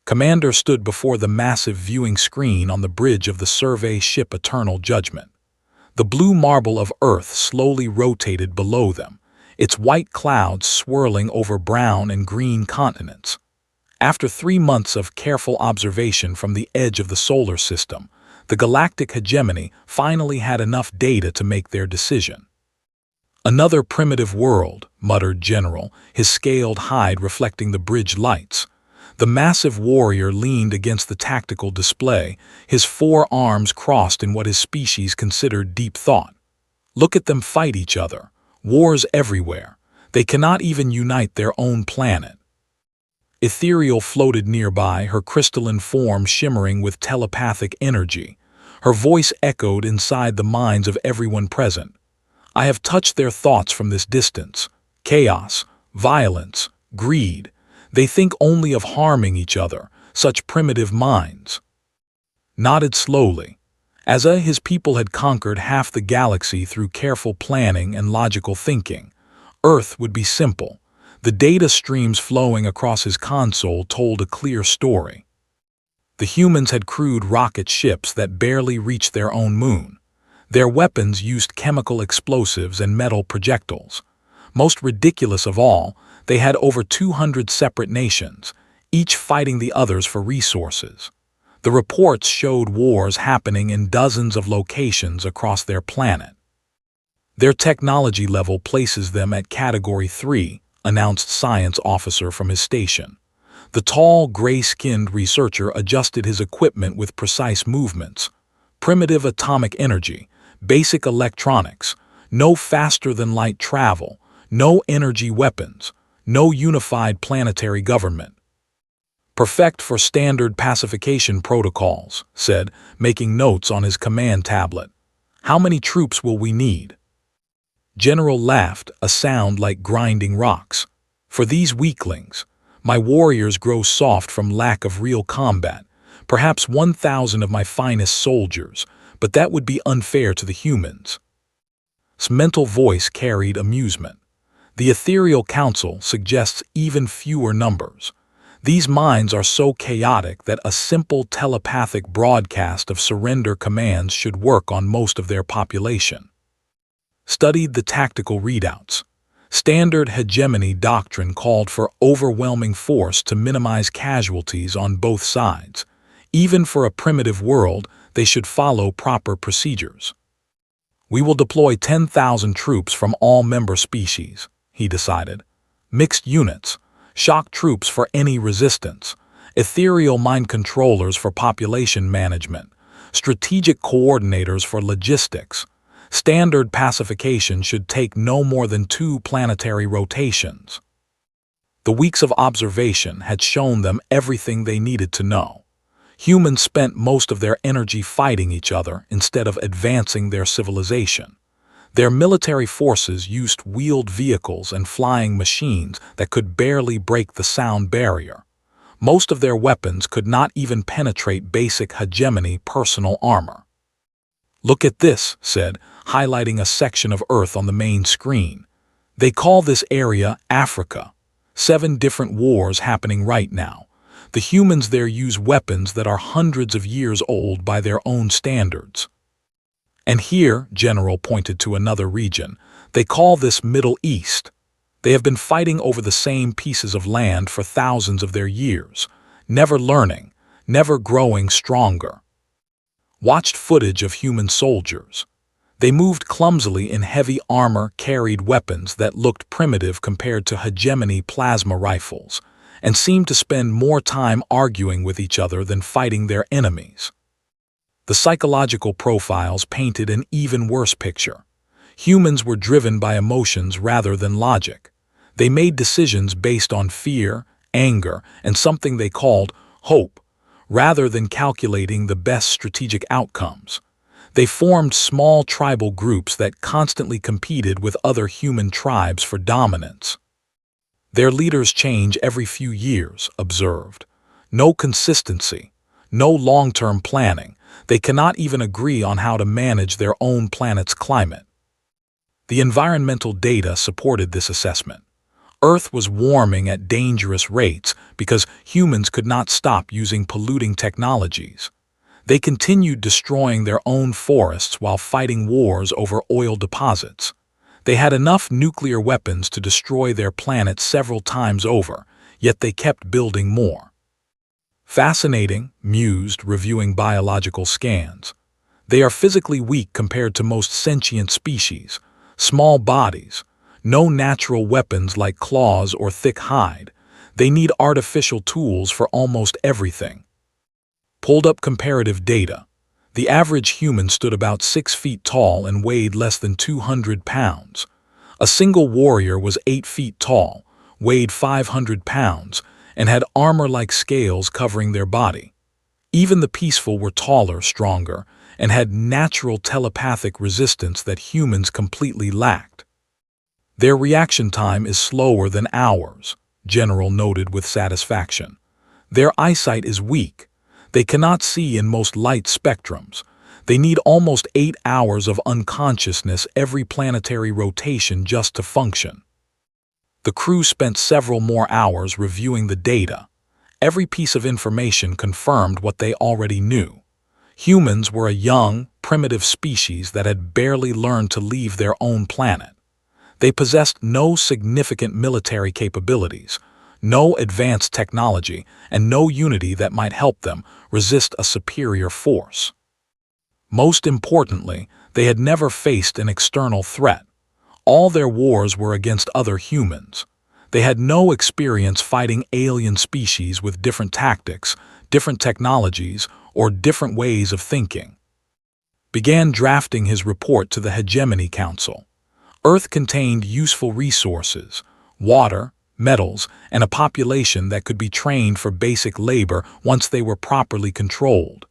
Commander stood before the massive viewing screen on the bridge of the survey ship Eternal Judgment. The blue marble of Earth slowly rotated below them, its white clouds swirling over brown and green continents. After 3 months of careful observation from the edge of the solar system, the Galactic Hegemony finally had enough data to make their decision. "Another primitive world," muttered General, his scaled hide reflecting the bridge lights. The massive warrior leaned against the tactical display, his 4 arms crossed in what his species considered deep thought. "Look at them fight each other. Wars everywhere. They cannot even unite their own planet." Ethereal floated nearby, her crystalline form shimmering with telepathic energy. Her voice echoed inside the minds of everyone present. "I have touched their thoughts from this distance. Chaos, violence, greed. They think only of harming each other, such primitive minds." Nodded slowly. As his people had conquered half the galaxy through careful planning and logical thinking, Earth would be simple. The data streams flowing across his console told a clear story. The humans had crewed rocket ships that barely reached their own moon. Their weapons used chemical explosives and metal projectiles. Most ridiculous of all, they had over 200 separate nations, each fighting the others for resources. The reports showed wars happening in dozens of locations across their planet. "Their technology level places them at Category 3, announced science officer from his station. The tall, gray-skinned researcher adjusted his equipment with precise movements. Primitive atomic energy, basic electronics, no faster-than-light travel, no energy weapons, no unified planetary government. Perfect for standard pacification protocols," said, making notes on his command tablet. "How many troops will we need?" General laughed, a sound like grinding rocks. "For these weaklings, my warriors grow soft from lack of real combat. Perhaps 1,000 of my finest soldiers, but that would be unfair to the humans." His mental voice carried amusement. "The Ethereal Council suggests even fewer numbers. These minds are so chaotic that a simple telepathic broadcast of surrender commands should work on most of their population." Studied the tactical readouts. Standard hegemony doctrine called for overwhelming force to minimize casualties on both sides. Even for a primitive world, they should follow proper procedures. "We will deploy 10,000 troops from all member species," he decided. "Mixed units, shock troops for any resistance, ethereal mind controllers for population management, strategic coordinators for logistics. Standard pacification should take no more than 2 planetary rotations." The weeks of observation had shown them everything they needed to know. Humans spent most of their energy fighting each other instead of advancing their civilization. Their military forces used wheeled vehicles and flying machines that could barely break the sound barrier. Most of their weapons could not even penetrate basic hegemony personal armor. "Look at this," said, highlighting a section of Earth on the main screen. "They call this area Africa. 7 different wars happening right now. The humans there use weapons that are hundreds of years old by their own standards. And here," General pointed to another region, "they call this Middle East. They have been fighting over the same pieces of land for thousands of their years, never learning, never growing stronger." Watched footage of human soldiers. They moved clumsily in heavy armor, carried weapons that looked primitive compared to hegemony plasma rifles, and seemed to spend more time arguing with each other than fighting their enemies. The psychological profiles painted an even worse picture. Humans were driven by emotions rather than logic. They made decisions based on fear, anger, and something they called hope, rather than calculating the best strategic outcomes. They formed small tribal groups that constantly competed with other human tribes for dominance. "Their leaders change every few years," observed. "No consistency, no long-term planning. They cannot even agree on how to manage their own planet's climate." The environmental data supported this assessment. Earth was warming at dangerous rates because humans could not stop using polluting technologies. They continued destroying their own forests while fighting wars over oil deposits. They had enough nuclear weapons to destroy their planet several times over, yet they kept building more. Fascinating, mused, reviewing biological scans. They are physically weak compared to most sentient species. Small bodies, no natural weapons like claws or thick hide. They need artificial tools for almost everything. Pulled up comparative data. The average human stood about 6 feet tall and weighed less than 200 pounds. A single warrior was 8 feet tall, weighed 500 pounds, and had armor like scales covering their body. Even the peaceful were taller, stronger, and had natural telepathic resistance that humans completely lacked. Their reaction time is slower than ours, General noted with satisfaction. Their eyesight is weak. They cannot see in most light spectrums. They need almost 8 hours of unconsciousness every planetary rotation just to function. The crew spent several more hours reviewing the data. Every piece of information confirmed what they already knew. Humans were a young, primitive species that had barely learned to leave their own planet. They possessed no significant military capabilities, no advanced technology, and no unity that might help them resist a superior force. Most importantly, they had never faced an external threat. All their wars were against other humans. They had no experience fighting alien species with different tactics, different technologies, or different ways of thinking. Began drafting his report to the Hegemony Council. Earth contained useful resources, water, metals, and a population that could be trained for basic labor once they were properly controlled.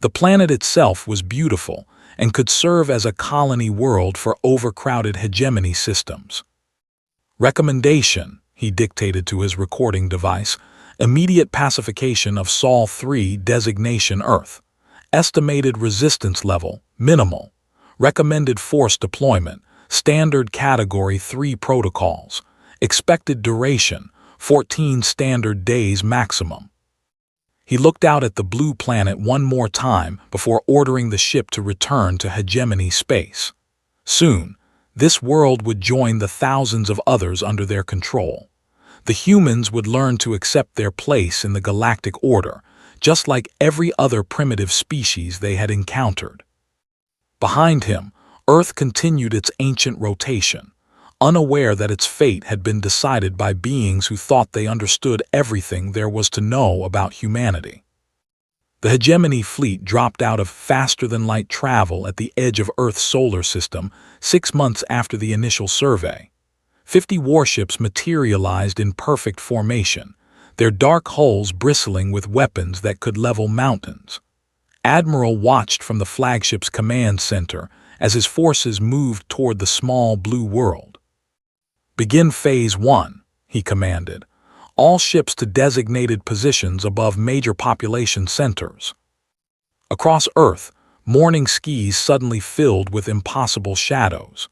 The planet itself was beautiful and could serve as a colony world for overcrowded hegemony systems. Recommendation, he dictated to his recording device, immediate pacification of Sol 3 designation Earth. Estimated resistance level, minimal. Recommended force deployment, standard category 3 protocols. Expected duration, 14 standard days maximum. He looked out at the blue planet one more time before ordering the ship to return to hegemony space. Soon, this world would join the thousands of others under their control. The humans would learn to accept their place in the galactic order, just like every other primitive species they had encountered. Behind him, Earth continued its ancient rotation, unaware that its fate had been decided by beings who thought they understood everything there was to know about humanity. The hegemony fleet dropped out of faster-than-light travel at the edge of Earth's solar system 6 months after the initial survey. 50 warships materialized in perfect formation, their dark hulls bristling with weapons that could level mountains. Admiral watched from the flagship's command center as his forces moved toward the small blue world. Begin Phase 1, he commanded. All ships to designated positions above major population centers. Across Earth, morning skies suddenly filled with impossible shadows.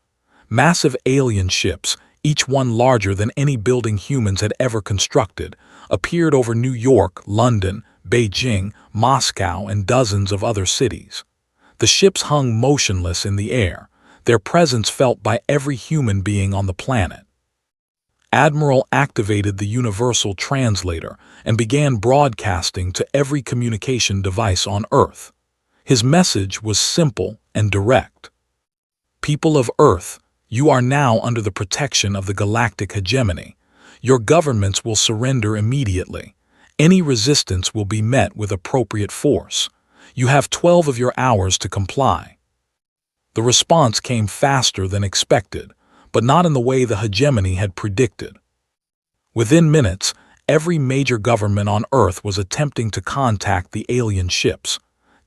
Massive alien ships, each one larger than any building humans had ever constructed, appeared over New York, London, Beijing, Moscow, and dozens of other cities. The ships hung motionless in the air, their presence felt by every human being on the planet. Admiral activated the Universal Translator and began broadcasting to every communication device on Earth. His message was simple and direct. People of Earth, you are now under the protection of the galactic hegemony. Your governments will surrender immediately. Any resistance will be met with appropriate force. You have 12 of your hours to comply. The response came faster than expected, but not in the way the hegemony had predicted. Within minutes, every major government on Earth was attempting to contact the alien ships.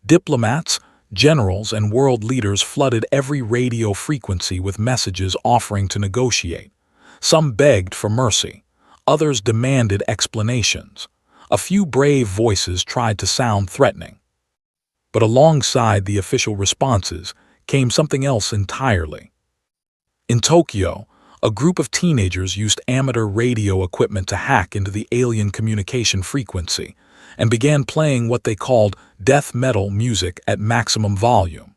Diplomats, generals, and world leaders flooded every radio frequency with messages offering to negotiate. Some begged for mercy. Others demanded explanations. A few brave voices tried to sound threatening. But alongside the official responses came something else entirely. In Tokyo, A group of teenagers used amateur radio equipment to hack into the alien communication frequency and began playing what they called death metal music at maximum volume.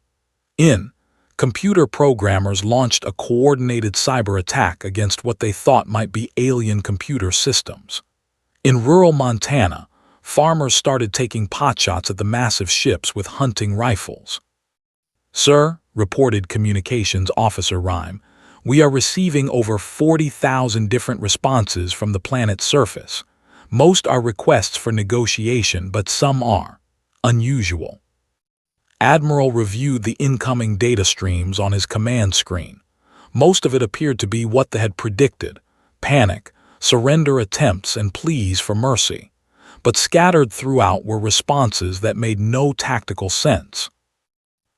Computer programmers launched a coordinated cyber attack against what they thought might be alien computer systems. In rural Montana, farmers started taking potshots at the massive ships with hunting rifles. "Sir," reported Communications Officer Rhyme, "we are receiving over 40,000 different responses from the planet's surface. Most are requests for negotiation, but some are unusual." Admiral reviewed the incoming data streams on his command screen. Most of it appeared to be what they had predicted: panic, surrender attempts, and pleas for mercy. But scattered throughout were responses that made no tactical sense.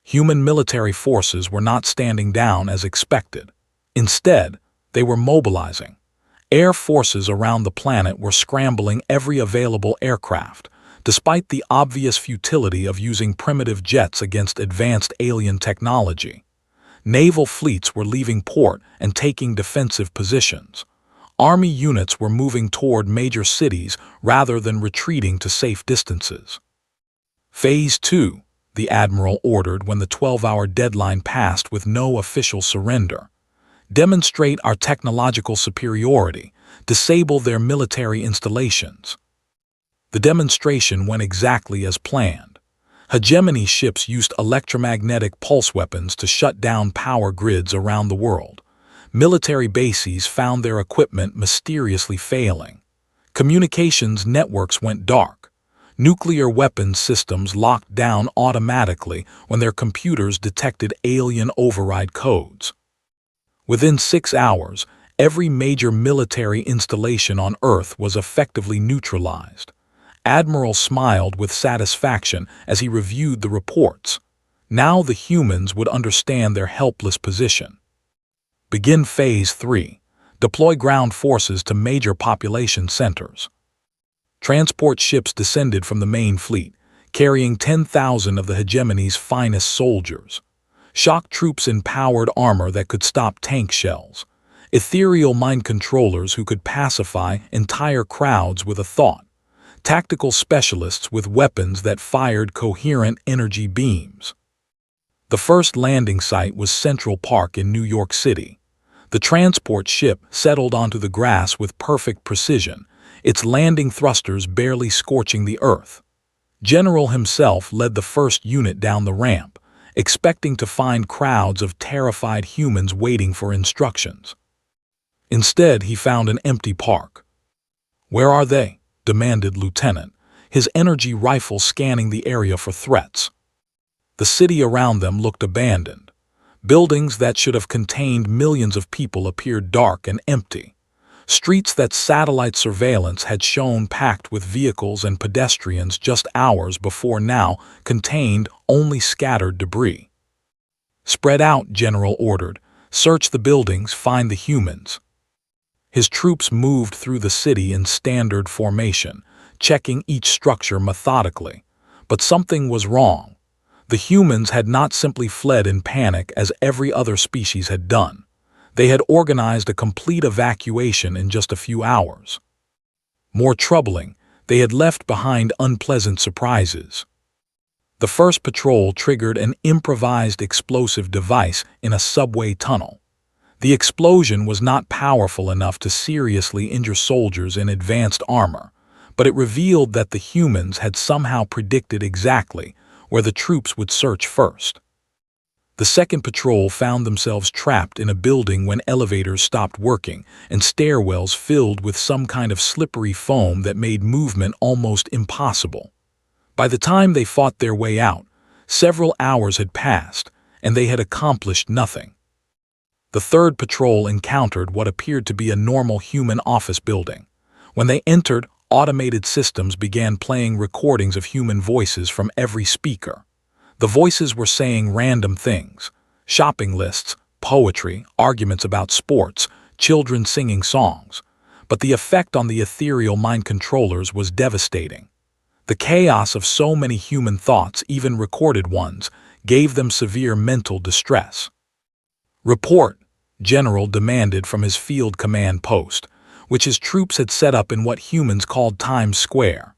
Human military forces were not standing down as expected. Instead, they were mobilizing. Air forces around the planet were scrambling every available aircraft, despite the obvious futility of using primitive jets against advanced alien technology. Naval fleets were leaving port and taking defensive positions. Army units were moving toward major cities rather than retreating to safe distances. Phase 2, the Admiral ordered when the 12-hour deadline passed with no official surrender. Demonstrate our technological superiority, disable their military installations. The demonstration went exactly as planned. Hegemony ships used electromagnetic pulse weapons to shut down power grids around the world. Military bases found their equipment mysteriously failing. Communications networks went dark. Nuclear weapons systems locked down automatically when their computers detected alien override codes. Within 6 hours, every major military installation on Earth was effectively neutralized. Admiral smiled with satisfaction as he reviewed the reports. Now the humans would understand their helpless position. Begin Phase 3. Deploy ground forces to major population centers. Transport ships descended from the main fleet, carrying 10,000 of the hegemony's finest soldiers. Shock troops in powered armor that could stop tank shells. Ethereal mind controllers who could pacify entire crowds with a thought. Tactical specialists with weapons that fired coherent energy beams. The first landing site was Central Park in New York City. The transport ship settled onto the grass with perfect precision, its landing thrusters barely scorching the earth. General himself led the first unit down the ramp, expecting to find crowds of terrified humans waiting for instructions. Instead, he found an empty park. "Where are they?" demanded Lieutenant, his energy rifle scanning the area for threats. The city around them looked abandoned. Buildings that should have contained millions of people appeared dark and empty. Streets that satellite surveillance had shown packed with vehicles and pedestrians just hours before now contained only scattered debris. "Spread out," General ordered. "Search the buildings, find the humans." His troops moved through the city in standard formation, checking each structure methodically. But something was wrong. The humans had not simply fled in panic as every other species had done. They had organized a complete evacuation in just a few hours. More troubling, they had left behind unpleasant surprises. The first patrol triggered an improvised explosive device in a subway tunnel. The explosion was not powerful enough to seriously injure soldiers in advanced armor, but it revealed that the humans had somehow predicted exactly where the troops would search first. The second patrol found themselves trapped in a building when elevators stopped working and stairwells filled with some kind of slippery foam that made movement almost impossible. By the time they fought their way out, several hours had passed, and they had accomplished nothing. The third patrol encountered what appeared to be a normal human office building. When they entered, automated systems began playing recordings of human voices from every speaker. The voices were saying random things: shopping lists, poetry, arguments about sports, children singing songs. But the effect on the ethereal mind controllers was devastating. The chaos of so many human thoughts, even recorded ones, gave them severe mental distress. "Report," General demanded from his field command post, which his troops had set up in what humans called Times Square.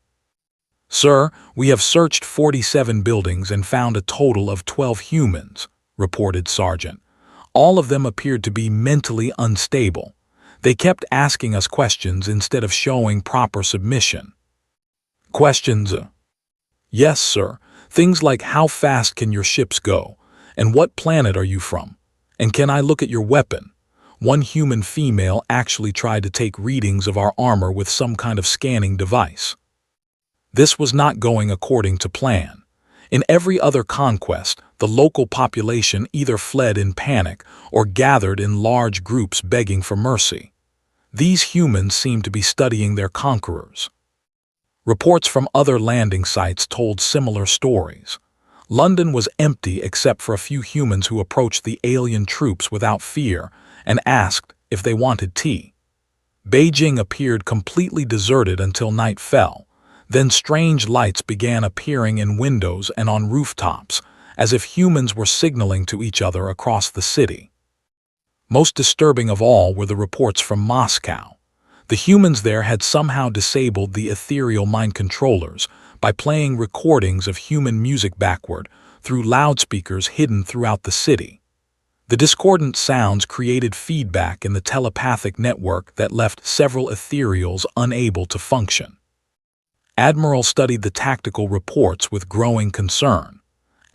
"Sir, we have searched 47 buildings and found a total of 12 humans," reported Sergeant. "All of them appeared to be mentally unstable. They kept asking us questions instead of showing proper submission." "Questions?" "Yes, sir. Things like how fast can your ships go? And what planet are you from? And can I look at your weapon?" One human female actually tried to take readings of our armor with some kind of scanning device. This was not going according to plan. In every other conquest, the local population either fled in panic or gathered in large groups begging for mercy. These humans seemed to be studying their conquerors. Reports from other landing sites told similar stories. London was empty except for a few humans who approached the alien troops without fear and asked if they wanted tea. Beijing appeared completely deserted until night fell. Then strange lights began appearing in windows and on rooftops, as if humans were signaling to each other across the city. Most disturbing of all were the reports from Moscow. The humans there had somehow disabled the ethereal mind controllers by playing recordings of human music backward through loudspeakers hidden throughout the city. The discordant sounds created feedback in the telepathic network that left several ethereals unable to function. Admiral studied the tactical reports with growing concern.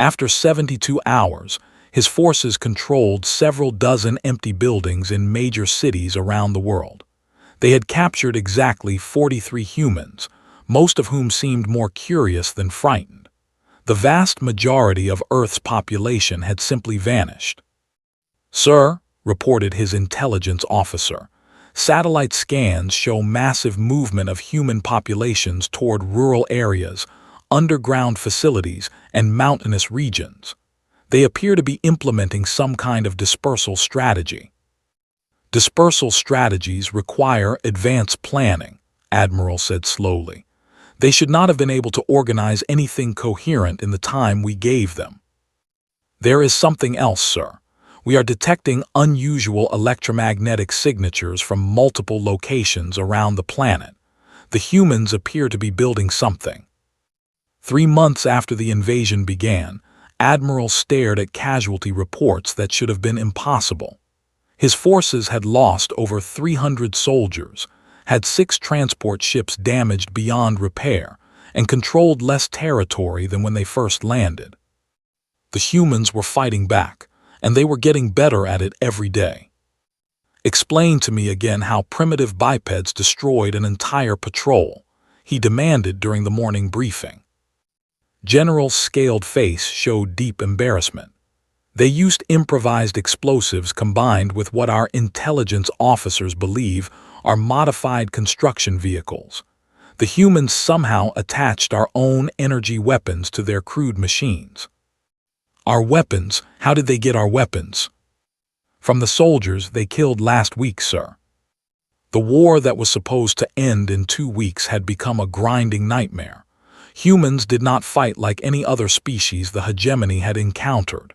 After 72 hours, his forces controlled several dozen empty buildings in major cities around the world. They had captured exactly 43 humans, most of whom seemed more curious than frightened. The vast majority of Earth's population had simply vanished. "Sir," reported his intelligence officer, "satellite scans show massive movement of human populations toward rural areas, underground facilities, and mountainous regions. They appear to be implementing some kind of dispersal strategy." "Dispersal strategies require advanced planning," Admiral said slowly. "They should not have been able to organize anything coherent in the time we gave them." "There is something else, sir. We are detecting unusual electromagnetic signatures from multiple locations around the planet. The humans appear to be building something." 3 months after the invasion began, Admiral stared at casualty reports that should have been impossible. His forces had lost over 300 soldiers, had 6 transport ships damaged beyond repair, and controlled less territory than when they first landed. The humans were fighting back, and they were getting better at it every day. "Explain to me again how primitive bipeds destroyed an entire patrol," he demanded during the morning briefing. General's scaled face showed deep embarrassment. "They used improvised explosives combined with what our intelligence officers believe are modified construction vehicles. The humans somehow attached our own energy weapons to their crude machines." "Our weapons? How did they get our weapons?" "From the soldiers they killed last week, sir." The war that was supposed to end in 2 weeks had become a grinding nightmare. Humans did not fight like any other species the hegemony had encountered.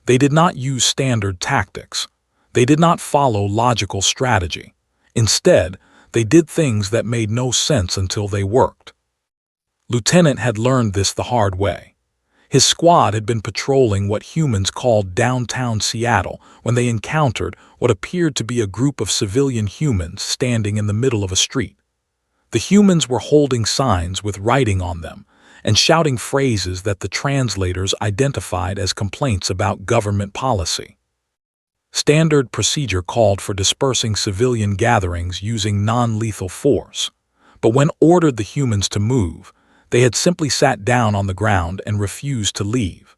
They did not use standard tactics. They did not follow logical strategy. Instead, they did things that made no sense until they worked. Lieutenant had learned this the hard way. His squad had been patrolling what humans called downtown Seattle when they encountered what appeared to be a group of civilian humans standing in the middle of a street. The humans were holding signs with writing on them and shouting phrases that the translators identified as complaints about government policy. Standard procedure called for dispersing civilian gatherings using non-lethal force, but when ordered the humans to move, they had simply sat down on the ground and refused to leave.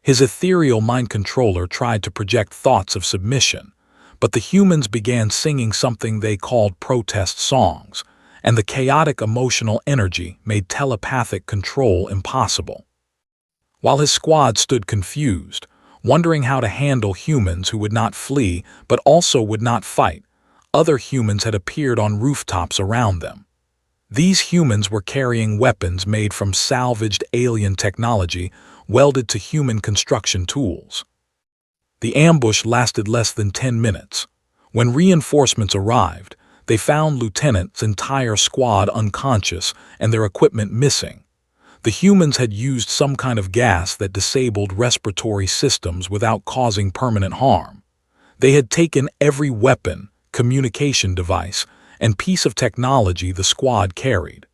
His ethereal mind controller tried to project thoughts of submission, but the humans began singing something they called protest songs, and the chaotic emotional energy made telepathic control impossible. While his squad stood confused, wondering how to handle humans who would not flee but also would not fight, other humans had appeared on rooftops around them. These humans were carrying weapons made from salvaged alien technology welded to human construction tools. The ambush lasted less than 10 minutes. When reinforcements arrived, they found Lieutenant's entire squad unconscious and their equipment missing. The humans had used some kind of gas that disabled respiratory systems without causing permanent harm. They had taken every weapon, communication device, and piece of technology the squad carried.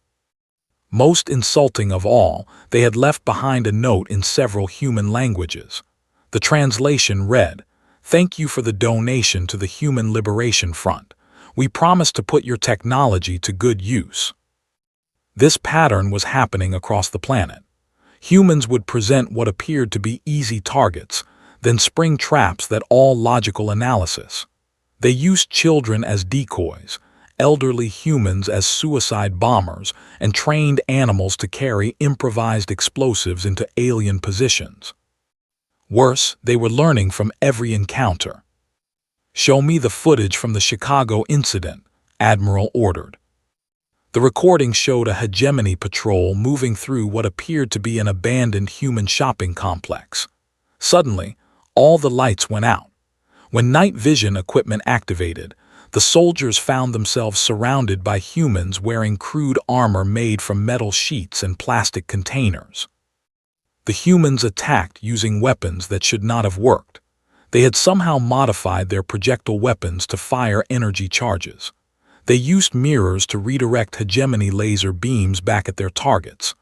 Most insulting of all, they had left behind a note in several human languages. The translation read, "Thank you for the donation to the Human Liberation Front. We promise to put your technology to good use." This pattern was happening across the planet. Humans would present what appeared to be easy targets, then spring traps that all logical analysis. They used children as decoys, elderly humans as suicide bombers, and trained animals to carry improvised explosives into alien positions. Worse, they were learning from every encounter. "Show me the footage from the Chicago incident," Admiral ordered. The recording showed a hegemony patrol moving through what appeared to be an abandoned human shopping complex. Suddenly, all the lights went out. When night vision equipment activated, the soldiers found themselves surrounded by humans wearing crude armor made from metal sheets and plastic containers. The humans attacked using weapons that should not have worked. They had somehow modified their projectile weapons to fire energy charges. They used mirrors to redirect hegemony laser beams back at their targets.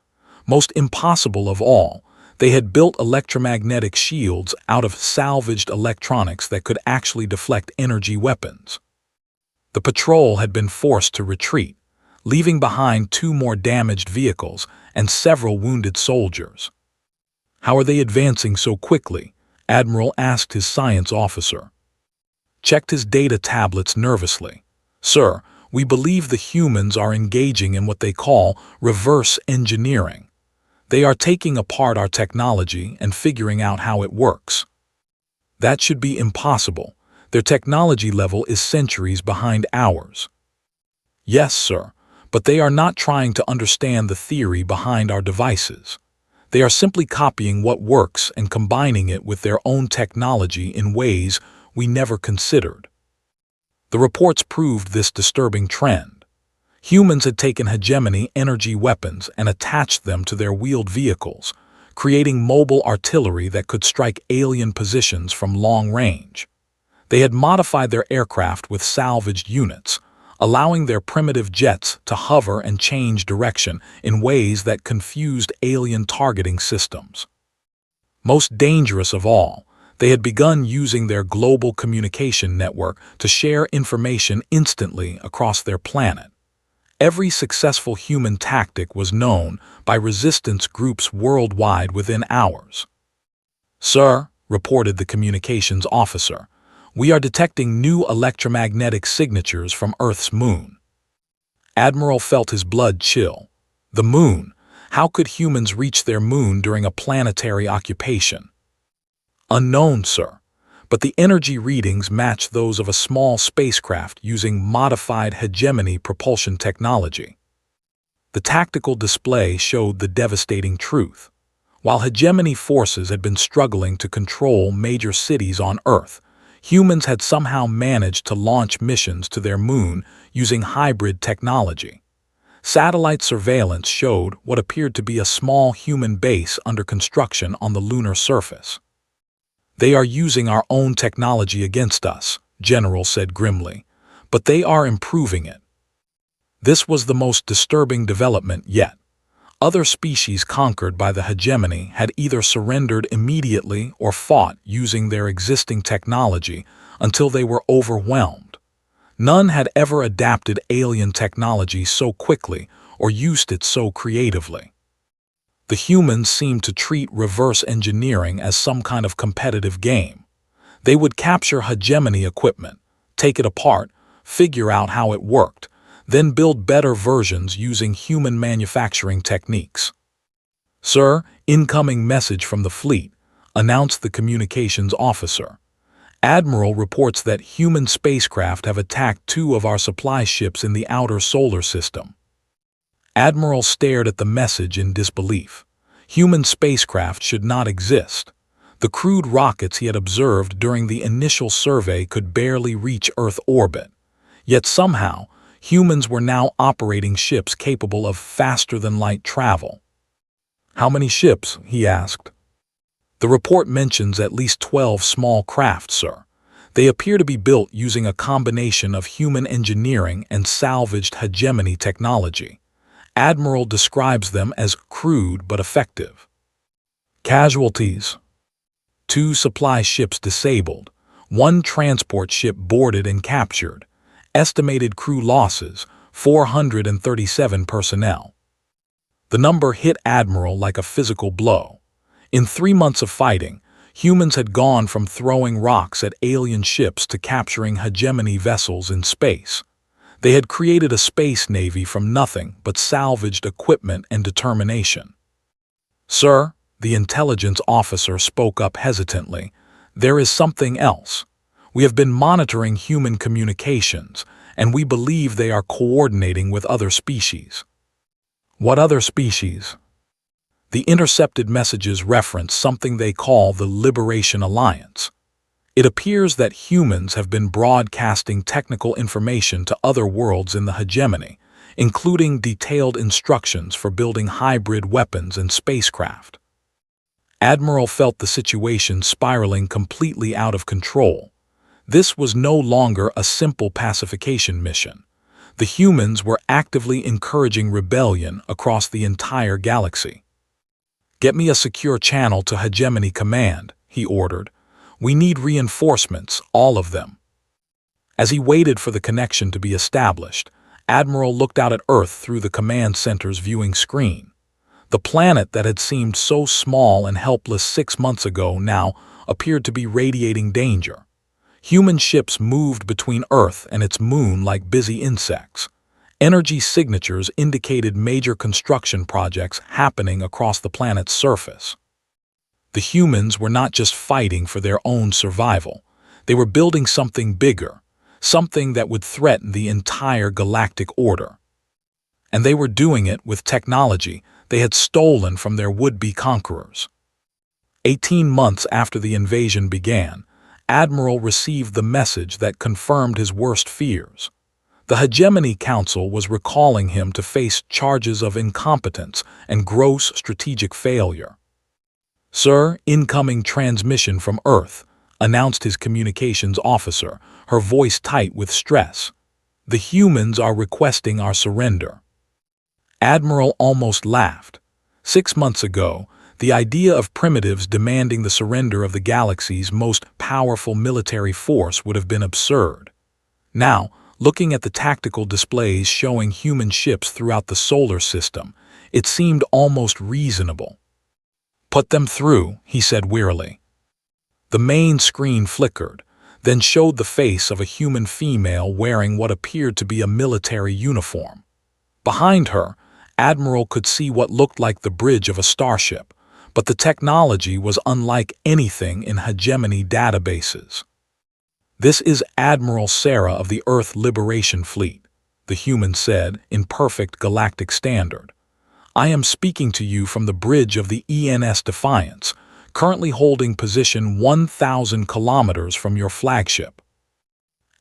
Most impossible of all, they had built electromagnetic shields out of salvaged electronics that could actually deflect energy weapons. The patrol had been forced to retreat, leaving behind 2 more damaged vehicles and several wounded soldiers. "How are they advancing so quickly?" Admiral asked his science officer. Checked his data tablets nervously. "Sir, we believe the humans are engaging in what they call reverse engineering. They are taking apart our technology and figuring out how it works." "That should be impossible. Their technology level is centuries behind ours." "Yes, sir, but they are not trying to understand the theory behind our devices. They are simply copying what works and combining it with their own technology in ways we never considered." The reports proved this disturbing trend. Humans had taken hegemony energy weapons and attached them to their wheeled vehicles, creating mobile artillery that could strike alien positions from long range. They had modified their aircraft with salvaged units, allowing their primitive jets to hover and change direction in ways that confused alien targeting systems. Most dangerous of all, they had begun using their global communication network to share information instantly across their planet. Every successful human tactic was known by resistance groups worldwide within hours. "Sir," reported the communications officer, "we are detecting new electromagnetic signatures from Earth's moon." Admiral felt his blood chill. The moon? How could humans reach their moon during a planetary occupation? "Unknown, sir, but the energy readings match those of a small spacecraft using modified hegemony propulsion technology." The tactical display showed the devastating truth. While hegemony forces had been struggling to control major cities on Earth, humans had somehow managed to launch missions to their moon using hybrid technology. Satellite surveillance showed what appeared to be a small human base under construction on the lunar surface. "They are using our own technology against us," General said grimly, "but they are improving it." This was the most disturbing development yet. Other species conquered by the hegemony had either surrendered immediately or fought using their existing technology until they were overwhelmed. None had ever adapted alien technology so quickly or used it so creatively. The humans seemed to treat reverse engineering as some kind of competitive game. They would capture hegemony equipment, take it apart, figure out how it worked, then build better versions using human manufacturing techniques. "Sir, incoming message from the fleet," announced the communications officer. "Admiral reports that human spacecraft have attacked 2 of our supply ships in the outer solar system." Admiral stared at the message in disbelief. Human spacecraft should not exist. The crude rockets he had observed during the initial survey could barely reach Earth orbit. Yet somehow, humans were now operating ships capable of faster-than-light travel. "How many ships?" he asked. "The report mentions at least 12 small craft, sir. They appear to be built using a combination of human engineering and salvaged hegemony technology. Admiral describes them as crude but effective." Casualties: 2 supply ships disabled, 1 transport ship boarded and captured. Estimated crew losses: 437 personnel. The number hit Admiral like a physical blow. In 3 months of fighting, humans had gone from throwing rocks at alien ships to capturing hegemony vessels in space. They had created a space navy from nothing but salvaged equipment and determination. "Sir," the intelligence officer spoke up hesitantly, "there is something else. We have been monitoring human communications, and we believe they are coordinating with other species." "What other species?" "The intercepted messages reference something they call the Liberation Alliance. It appears that humans have been broadcasting technical information to other worlds in the hegemony, including detailed instructions for building hybrid weapons and spacecraft." Admiral felt the situation spiraling completely out of control. This was no longer a simple pacification mission. The humans were actively encouraging rebellion across the entire galaxy. "Get me a secure channel to Hegemony Command," he ordered. "We need reinforcements, all of them." As he waited for the connection to be established, Admiral looked out at Earth through the command center's viewing screen. The planet that had seemed so small and helpless 6 months ago now appeared to be radiating danger. Human ships moved between Earth and its moon like busy insects. Energy signatures indicated major construction projects happening across the planet's surface. The humans were not just fighting for their own survival. They were building something bigger, something that would threaten the entire galactic order. And they were doing it with technology they had stolen from their would-be conquerors. 18 months after the invasion began, Admiral received the message that confirmed his worst fears. The Hegemony Council was recalling him to face charges of incompetence and gross strategic failure. "Sir, incoming transmission from Earth," announced his communications officer, her voice tight with stress. "The humans are requesting our surrender." Admiral almost laughed. 6 months ago, the idea of primitives demanding the surrender of the galaxy's most powerful military force would have been absurd. Now, looking at the tactical displays showing human ships throughout the solar system, it seemed almost reasonable. "Put them through," he said wearily. The main screen flickered, then showed the face of a human female wearing what appeared to be a military uniform. Behind her, Admiral could see what looked like the bridge of a starship, but the technology was unlike anything in hegemony databases. "This is Admiral Sarah of the Earth Liberation Fleet," the human said in perfect galactic standard. "I am speaking to you from the bridge of the ENS Defiance, currently holding position 1,000 kilometers from your flagship."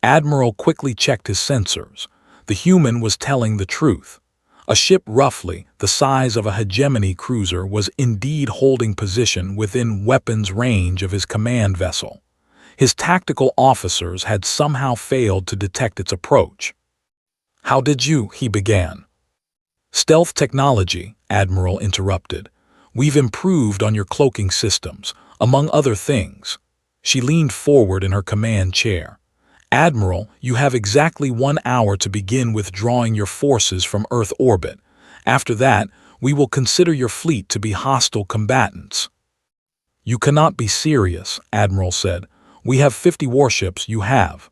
Admiral quickly checked his sensors. The human was telling the truth. A ship roughly the size of a hegemony cruiser was indeed holding position within weapons range of his command vessel. His tactical officers had somehow failed to detect its approach. "How did you?" he began. "Stealth technology," Admiral interrupted. "We've improved on your cloaking systems, among other things." She leaned forward in her command chair. "Admiral, you have exactly 1 hour to begin withdrawing your forces from Earth orbit. After that, we will consider your fleet to be hostile combatants." "You cannot be serious," Admiral said. "We have 50 warships, you have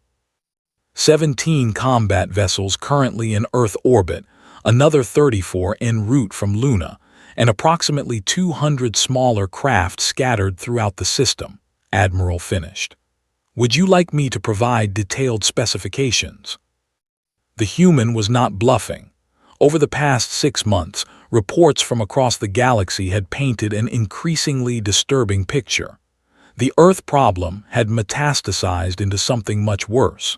17 combat vessels currently in Earth orbit, another 34 en route from Luna, and approximately 200 smaller craft scattered throughout the system," Admiral finished. "Would you like me to provide detailed specifications?" The human was not bluffing. Over the past 6 months, reports from across the galaxy had painted an increasingly disturbing picture. The Earth problem had metastasized into something much worse.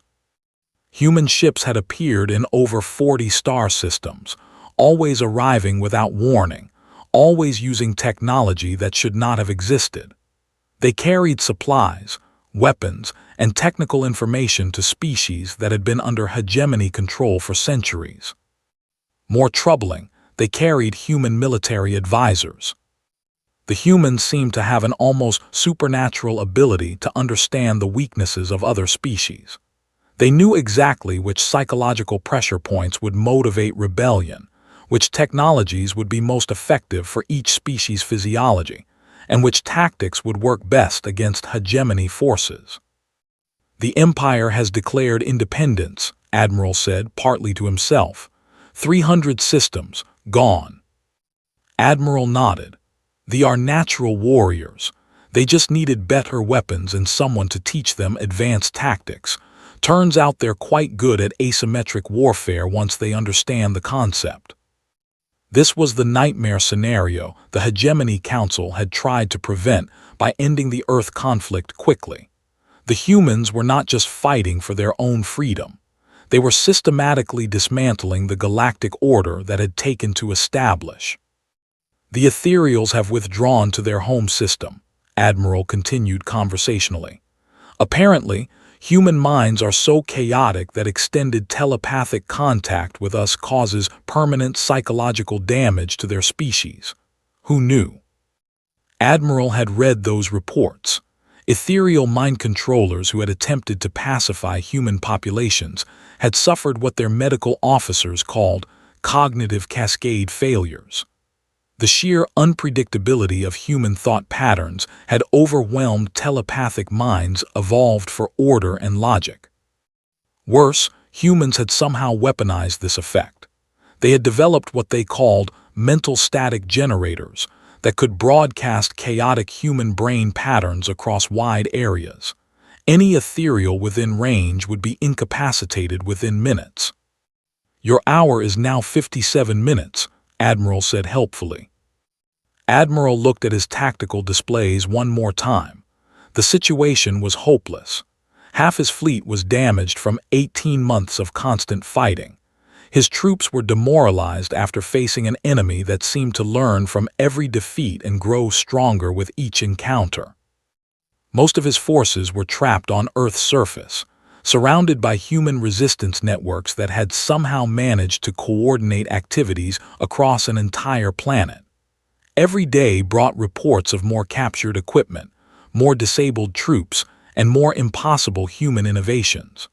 Human ships had appeared in over 40 star systems, always arriving without warning, always using technology that should not have existed. They carried supplies, weapons, and technical information to species that had been under hegemony control for centuries. More troubling, they carried human military advisors. The humans seemed to have an almost supernatural ability to understand the weaknesses of other species. They knew exactly which psychological pressure points would motivate rebellion, which technologies would be most effective for each species' physiology, and which tactics would work best against hegemony forces. "The Empire has declared independence," Admiral said, partly to himself. 300 systems, gone." Admiral nodded. "They are natural warriors. They just needed better weapons and someone to teach them advanced tactics. Turns out they're quite good at asymmetric warfare once they understand the concept." This was the nightmare scenario the Hegemony Council had tried to prevent by ending the Earth conflict quickly. The humans were not just fighting for their own freedom. They were systematically dismantling the galactic order that had taken to establish. "The Ethereals have withdrawn to their home system," Admiral continued conversationally. "Apparently, human minds are so chaotic that extended telepathic contact with us causes permanent psychological damage to their species. Who knew?" Admiral had read those reports. Ethereal mind controllers who had attempted to pacify human populations had suffered what their medical officers called cognitive cascade failures. The sheer unpredictability of human thought patterns had overwhelmed telepathic minds evolved for order and logic. Worse, humans had somehow weaponized this effect. They had developed what they called mental static generators that could broadcast chaotic human brain patterns across wide areas. Any ethereal within range would be incapacitated within minutes. "Your hour is now 57 minutes, Admiral said helpfully. Admiral looked at his tactical displays one more time. The situation was hopeless. Half his fleet was damaged from 18 months of constant fighting. His troops were demoralized after facing an enemy that seemed to learn from every defeat and grow stronger with each encounter. Most of his forces were trapped on Earth's surface, surrounded by human resistance networks that had somehow managed to coordinate activities across an entire planet. Every day brought reports of more captured equipment, more disabled troops, and more impossible human innovations.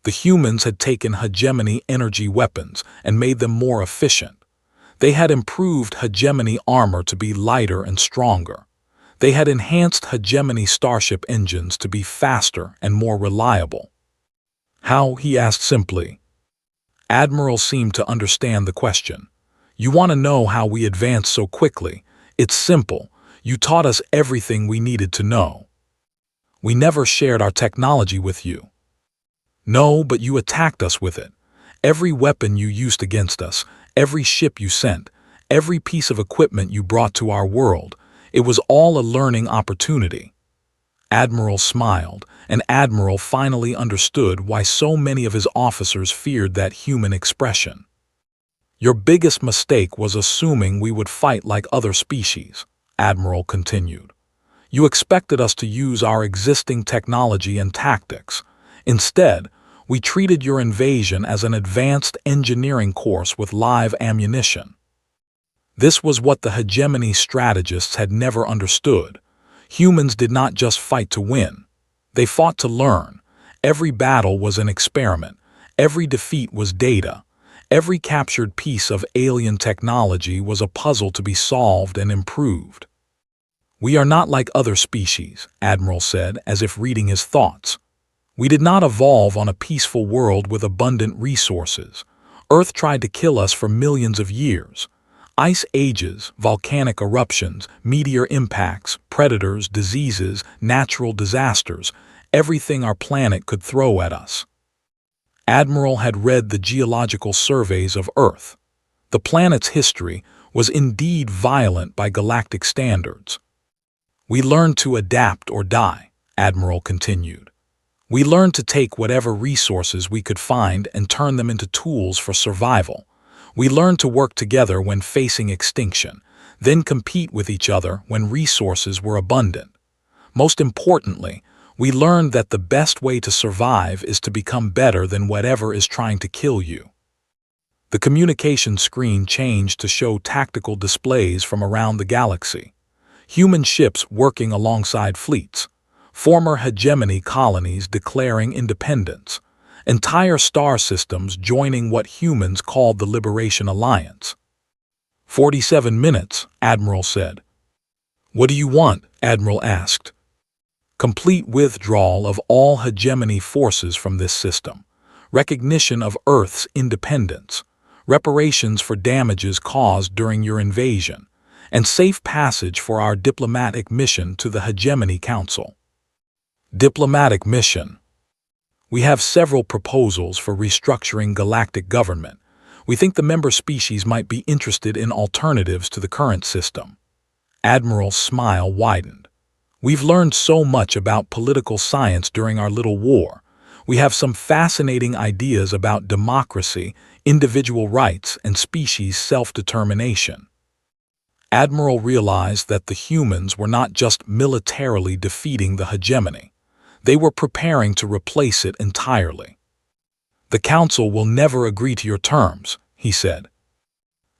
The humans had taken hegemony energy weapons and made them more efficient. They had improved hegemony armor to be lighter and stronger. They had enhanced hegemony starship engines to be faster and more reliable. "How?" he asked simply. Admiral seemed to understand the question. "You want to know how we advanced so quickly? It's simple. You taught us everything we needed to know. We never shared our technology with you." "No, but you attacked us with it. Every weapon you used against us, every ship you sent, every piece of equipment you brought to our world, it was all a learning opportunity." Admiral smiled, and Admiral finally understood why so many of his officers feared that human expression. "Your biggest mistake was assuming we would fight like other species," Admiral continued. "You expected us to use our existing technology and tactics. Instead, we treated your invasion as an advanced engineering course with live ammunition." This was what the hegemony strategists had never understood. Humans did not just fight to win. They fought to learn. Every battle was an experiment. Every defeat was data. Every captured piece of alien technology was a puzzle to be solved and improved. "We are not like other species," Admiral said, as if reading his thoughts. "We did not evolve on a peaceful world with abundant resources. Earth tried to kill us for millions of years. Ice ages, volcanic eruptions, meteor impacts, predators, diseases, natural disasters, everything our planet could throw at us." Admiral had read the geological surveys of Earth. The planet's history was indeed violent by galactic standards. We learned to adapt or die, Admiral continued. We learned to take whatever resources we could find and turn them into tools for survival. We learned to work together when facing extinction, then compete with each other when resources were abundant. Most importantly, we learned that the best way to survive is to become better than whatever is trying to kill you. The communication screen changed to show tactical displays from around the galaxy. Human ships working alongside fleets, former hegemony colonies declaring independence, entire star systems joining what humans called the Liberation Alliance. 47 minutes, Admiral said. What do you want? Admiral asked. Complete withdrawal of all hegemony forces from this system, recognition of Earth's independence, reparations for damages caused during your invasion, and safe passage for our diplomatic mission to the Hegemony Council. Diplomatic mission. We have several proposals for restructuring galactic government. We think the member species might be interested in alternatives to the current system. Admiral's smile widened. We've learned so much about political science during our little war. We have some fascinating ideas about democracy, individual rights, and species self-determination. Admiral realized that the humans were not just militarily defeating the hegemony. They were preparing to replace it entirely. The Council will never agree to your terms, he said.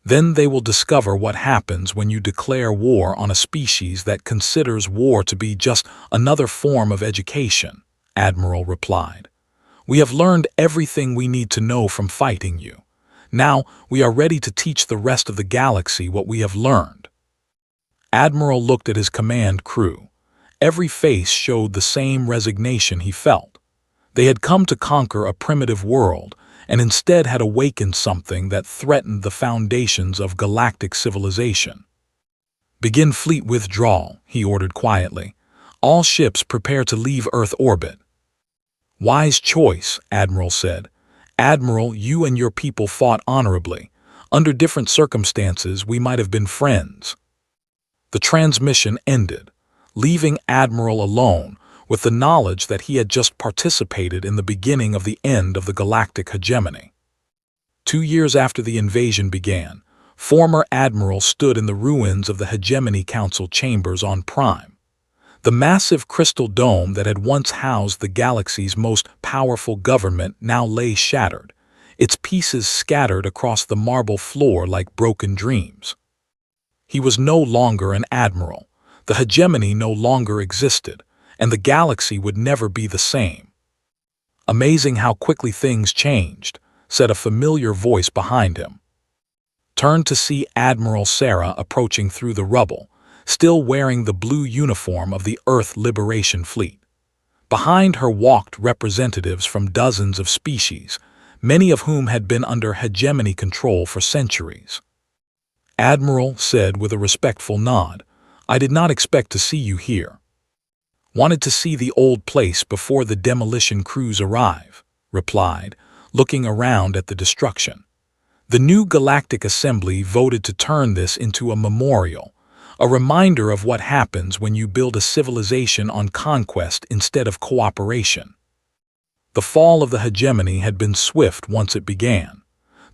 Then they will discover what happens when you declare war on a species that considers war to be just another form of education, Admiral replied. We have learned everything we need to know from fighting you. Now we are ready to teach the rest of the galaxy what we have learned. Admiral looked at his command crew. Every face showed the same resignation he felt. They had come to conquer a primitive world, and instead had awakened something that threatened the foundations of galactic civilization. Begin fleet withdrawal, he ordered quietly. All ships prepare to leave Earth orbit. Wise choice, Admiral said. Admiral, you and your people fought honorably. Under different circumstances, we might have been friends. The transmission ended, leaving Admiral alone with the knowledge that he had just participated in the beginning of the end of the galactic hegemony. 2 years after the invasion began, former Admiral stood in the ruins of the Hegemony Council chambers on Prime. The massive crystal dome that had once housed the galaxy's most powerful government now lay shattered, its pieces scattered across the marble floor like broken dreams. He was no longer an admiral. The hegemony no longer existed, and the galaxy would never be the same. Amazing how quickly things changed, said a familiar voice behind him. Turned to see Admiral Sarah approaching through the rubble, still wearing the blue uniform of the Earth Liberation Fleet. Behind her walked representatives from dozens of species, many of whom had been under hegemony control for centuries. Admiral said with a respectful nod, I did not expect to see you here. Wanted to see the old place before the demolition crews arrive, replied, looking around at the destruction. The new Galactic Assembly voted to turn this into a memorial, a reminder of what happens when you build a civilization on conquest instead of cooperation. The fall of the hegemony had been swift once it began.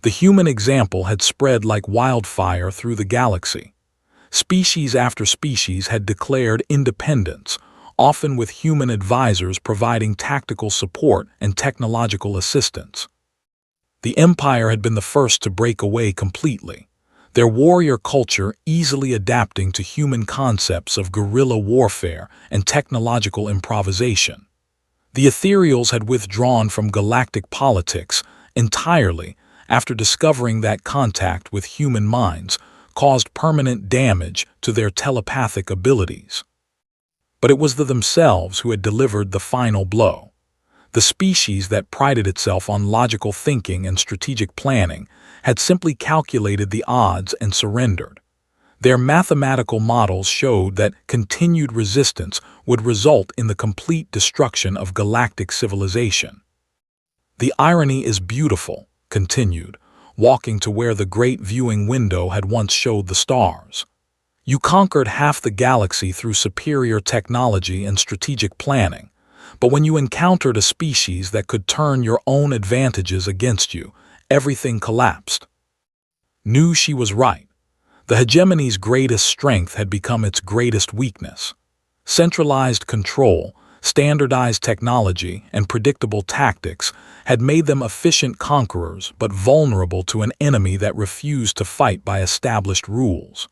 The human example had spread like wildfire through the galaxy. Species after species had declared independence, often with human advisors providing tactical support and technological assistance. The Empire had been the first to break away completely, their warrior culture easily adapting to human concepts of guerrilla warfare and technological improvisation. The Ethereals had withdrawn from galactic politics entirely after discovering that contact with human minds caused permanent damage to their telepathic abilities. But it was themselves who had delivered the final blow. The species that prided itself on logical thinking and strategic planning had simply calculated the odds and surrendered. Their mathematical models showed that continued resistance would result in the complete destruction of galactic civilization. The irony is beautiful, continued, walking to where the great viewing window had once showed the stars. You conquered half the galaxy through superior technology and strategic planning, but when you encountered a species that could turn your own advantages against you, everything collapsed. Knew she was right. The hegemony's greatest strength had become its greatest weakness. Centralized control, standardized technology, and predictable tactics had made them efficient conquerors but vulnerable to an enemy that refused to fight by established rules.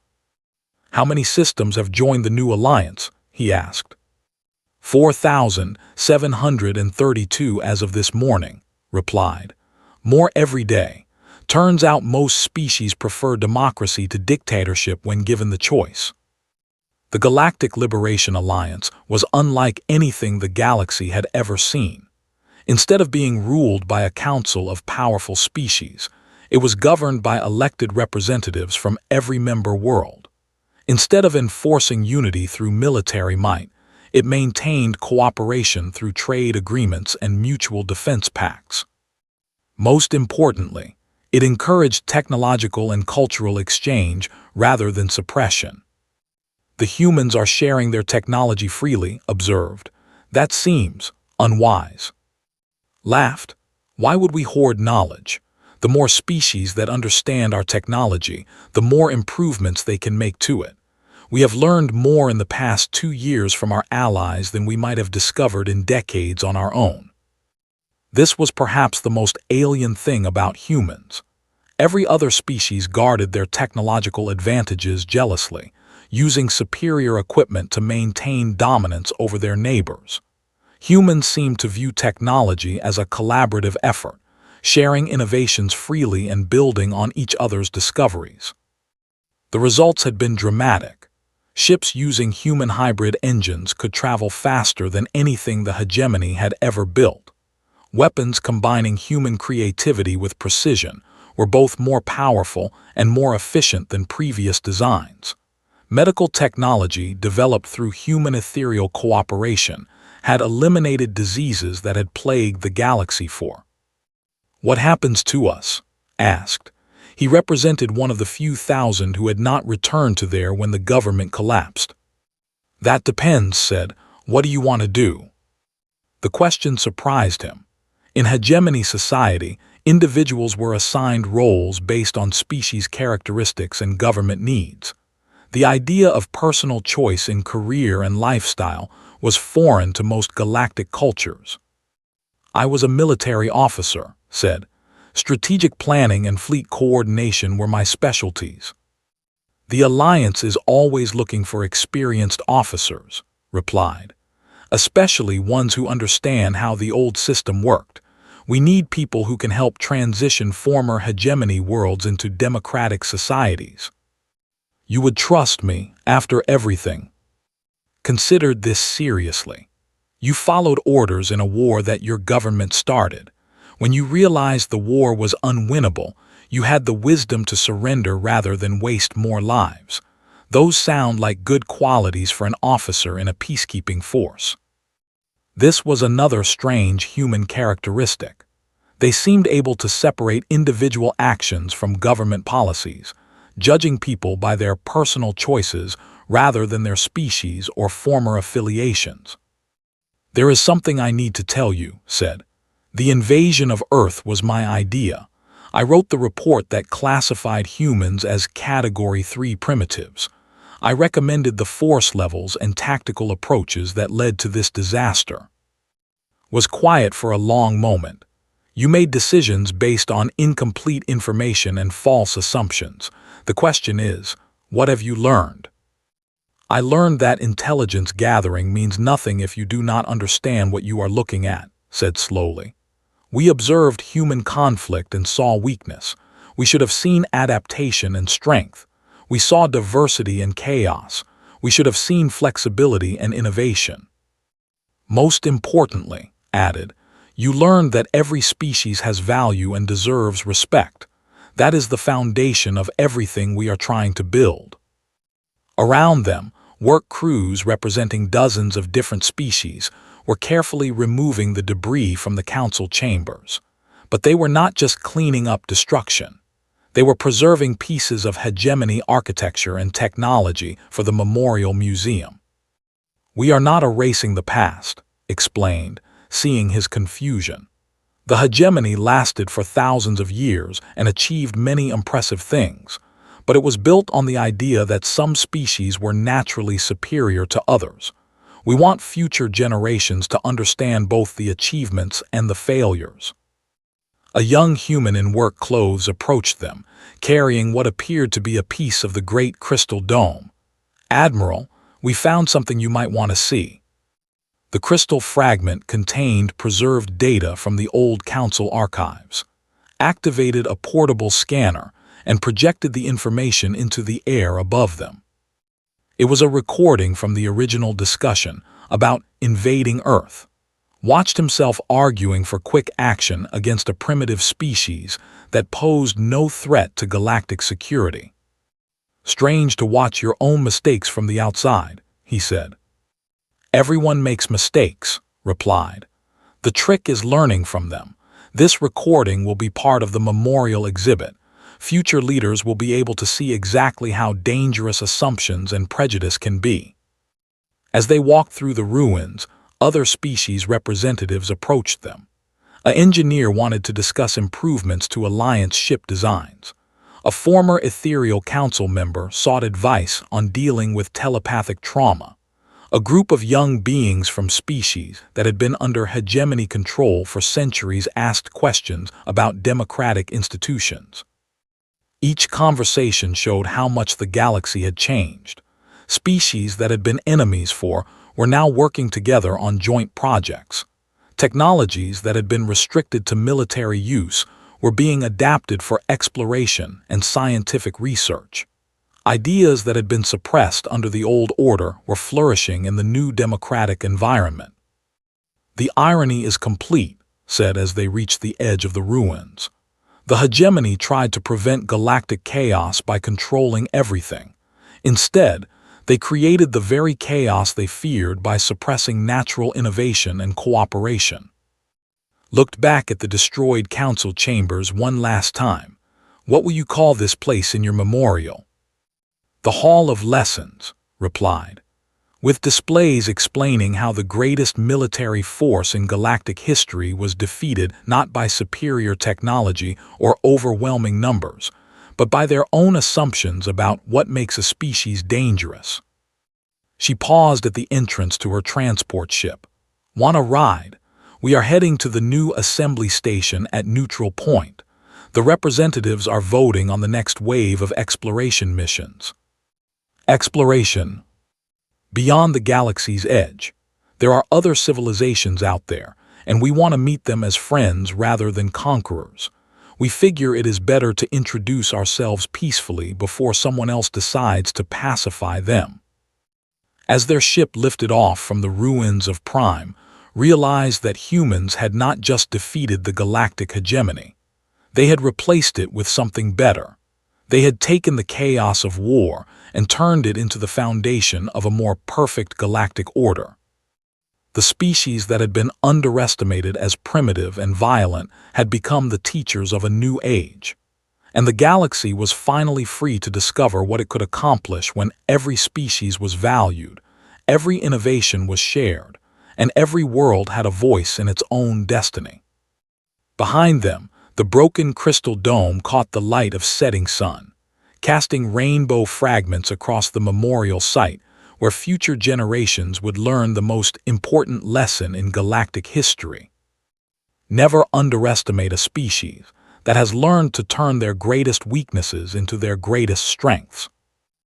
"How many systems have joined the new alliance?" he asked. 4,732 as of this morning, replied. "More every day. Turns out most species prefer democracy to dictatorship when given the choice." The Galactic Liberation Alliance was unlike anything the galaxy had ever seen. Instead of being ruled by a council of powerful species, it was governed by elected representatives from every member world. Instead of enforcing unity through military might, it maintained cooperation through trade agreements and mutual defense pacts. Most importantly, it encouraged technological and cultural exchange rather than suppression. "The humans are sharing their technology freely," observed. "That seems unwise." Laughed. "Why would we hoard knowledge? The more species that understand our technology, the more improvements they can make to it. We have learned more in the past 2 years from our allies than we might have discovered in decades on our own." This was perhaps the most alien thing about humans. Every other species guarded their technological advantages jealously, using superior equipment to maintain dominance over their neighbors. Humans seemed to view technology as a collaborative effort, sharing innovations freely and building on each other's discoveries. The results had been dramatic. Ships using human hybrid engines could travel faster than anything the hegemony had ever built. Weapons combining human creativity with precision were both more powerful and more efficient than previous designs. Medical technology developed through human ethereal cooperation had eliminated diseases that had plagued the galaxy for. "What happens to us?" asked. He represented one of the few thousand who had not returned to there when the government collapsed. "That depends," said. "What do you want to do?" The question surprised him. In hegemony society, individuals were assigned roles based on species characteristics and government needs. The idea of personal choice in career and lifestyle was foreign to most galactic cultures. "I was a military officer," said. "Strategic planning and fleet coordination were my specialties." "The Alliance is always looking for experienced officers," replied. "Especially ones who understand how the old system worked. We need people who can help transition former hegemony worlds into democratic societies." "You would trust me after everything?" "Considered this seriously. You followed orders in a war that your government started. When you realized the war was unwinnable, you had the wisdom to surrender rather than waste more lives. Those sound like good qualities for an officer in a peacekeeping force." This was another strange human characteristic. They seemed able to separate individual actions from government policies, judging people by their personal choices rather than their species or former affiliations. "There is something I need to tell you," said. "The invasion of Earth was my idea. I wrote the report that classified humans as Category 3 primitives. I recommended the force levels and tactical approaches that led to this disaster." Was quiet for a long moment. "You made decisions based on incomplete information and false assumptions. The question is, what have you learned?" "I learned that intelligence gathering means nothing if you do not understand what you are looking at," said slowly. "We observed human conflict and saw weakness. We should have seen adaptation and strength. We saw diversity and chaos. We should have seen flexibility and innovation. Most importantly," added, "you learned that every species has value and deserves respect. That is the foundation of everything we are trying to build." Around them, work crews representing dozens of different species were carefully removing the debris from the council chambers. But they were not just cleaning up destruction. They were preserving pieces of hegemony architecture and technology for the Memorial Museum. "We are not erasing the past," explained, seeing his confusion. "The hegemony lasted for thousands of years and achieved many impressive things, but it was built on the idea that some species were naturally superior to others. We want future generations to understand both the achievements and the failures." A young human in work clothes approached them, carrying what appeared to be a piece of the Great Crystal Dome. "Admiral, we found something you might want to see." The crystal fragment contained preserved data from the old Council archives, activated a portable scanner, and projected the information into the air above them. It was a recording from the original discussion about invading Earth. Watched himself arguing for quick action against a primitive species that posed no threat to galactic security. "Strange to watch your own mistakes from the outside," he said. "Everyone makes mistakes," replied. "The trick is learning from them. This recording will be part of the memorial exhibit. Future leaders will be able to see exactly how dangerous assumptions and prejudice can be." As they walked through the ruins, other species representatives approached them. An engineer wanted to discuss improvements to Alliance ship designs. A former Ethereal Council member sought advice on dealing with telepathic trauma. A group of young beings from species that had been under hegemony control for centuries asked questions about democratic institutions. Each conversation showed how much the galaxy had changed. Species that had been enemies were now working together on joint projects. Technologies that had been restricted to military use were being adapted for exploration and scientific research. Ideas that had been suppressed under the old order were flourishing in the new democratic environment. "The irony is complete," said as they reached the edge of the ruins. "The hegemony tried to prevent galactic chaos by controlling everything. Instead, they created the very chaos they feared by suppressing natural innovation and cooperation." Looked back at the destroyed council chambers one last time. "What will you call this place in your memorial?" "The Hall of Lessons," replied, with displays explaining how the greatest military force in galactic history was defeated not by superior technology or overwhelming numbers, but by their own assumptions about what makes a species dangerous. She paused at the entrance to her transport ship. "Want a ride? We are heading to the new assembly station at Neutral Point. The representatives are voting on the next wave of exploration missions." Exploration. Beyond the galaxy's edge. There are other civilizations out there, and we want to meet them as friends rather than conquerors. We figure it is better to introduce ourselves peacefully before someone else decides to pacify them. As their ship lifted off from the ruins of Prime, realized that humans had not just defeated the galactic hegemony. They had replaced it with something better. They had taken the chaos of war and turned it into the foundation of a more perfect galactic order. The species that had been underestimated as primitive and violent had become the teachers of a new age. And the galaxy was finally free to discover what it could accomplish when every species was valued, every innovation was shared, and every world had a voice in its own destiny. Behind them, the broken crystal dome caught the light of setting sun, casting rainbow fragments across the memorial site where future generations would learn the most important lesson in galactic history. Never underestimate a species that has learned to turn their greatest weaknesses into their greatest strengths.